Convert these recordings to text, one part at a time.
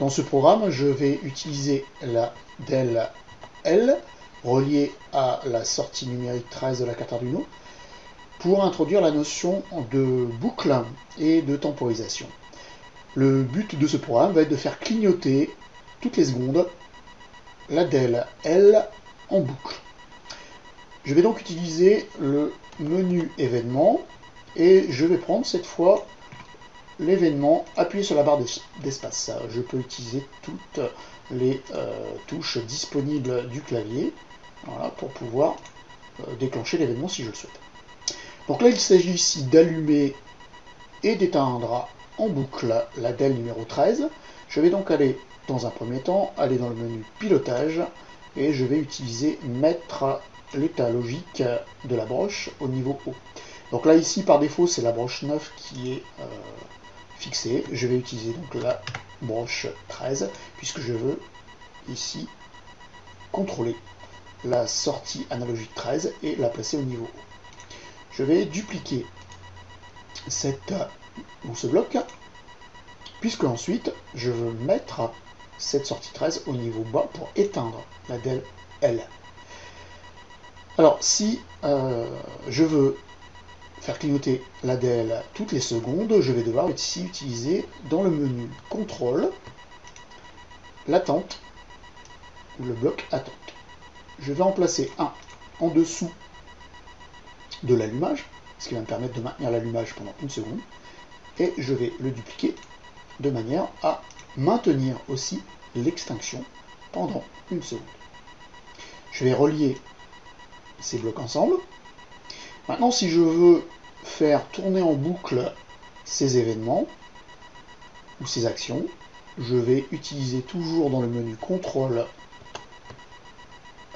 Dans ce programme, je vais utiliser la DEL L reliée à la sortie numérique 13 de la carte Arduino pour introduire la notion de boucle et de temporisation. Le but de ce programme va être de faire clignoter toutes les secondes la DEL L en boucle. Je vais donc utiliser le menu événement et je vais prendre cette fois l'événement, appuyer sur la barre d'espace. Je peux utiliser toutes les touches disponibles du clavier, voilà, pour pouvoir déclencher l'événement si je le souhaite. Donc là, il s'agit ici d'allumer et d'éteindre en boucle la DEL numéro 13. Je vais donc aller, dans un premier temps, aller dans le menu pilotage et je vais utiliser mettre l'état logique de la broche au niveau haut. Donc là, ici, par défaut, c'est la broche 9 qui est fixée. Je vais utiliser donc la broche 13 puisque je veux ici contrôler la sortie analogique 13 et la placer au niveau haut. Je vais dupliquer ce bloc puisque ensuite je veux mettre cette sortie 13 au niveau bas pour éteindre la DEL L. Alors si je veux faire clignoter la DEL toutes les secondes, je vais devoir ici utiliser dans le menu contrôle l'attente ou le bloc attente. Je vais en placer un en dessous de l'allumage, ce qui va me permettre de maintenir l'allumage pendant une seconde, et je vais le dupliquer de manière à maintenir aussi l'extinction pendant une seconde. Je vais relier ces blocs ensemble. Maintenant, si je veux faire tourner en boucle ces événements ou ces actions, je vais utiliser toujours dans le menu contrôle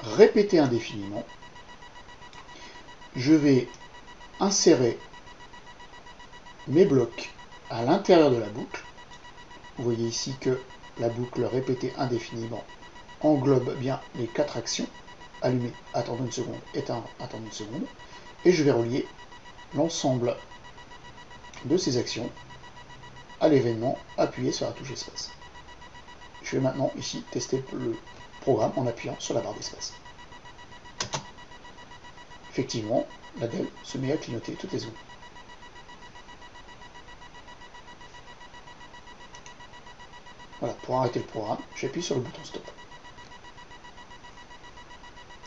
répéter indéfiniment. Je vais insérer mes blocs à l'intérieur de la boucle. Vous voyez ici que la boucle répétée indéfiniment englobe bien les 4 actions. Allumer, attendre une seconde, éteindre, attendre une seconde. Et je vais relier l'ensemble de ces actions à l'événement appuyé sur la touche espace. Je vais maintenant ici tester le programme en appuyant sur la barre d'espace. Effectivement, la DEL se met à clignoter toutes les secondes. Voilà, pour arrêter le programme, j'appuie sur le bouton stop.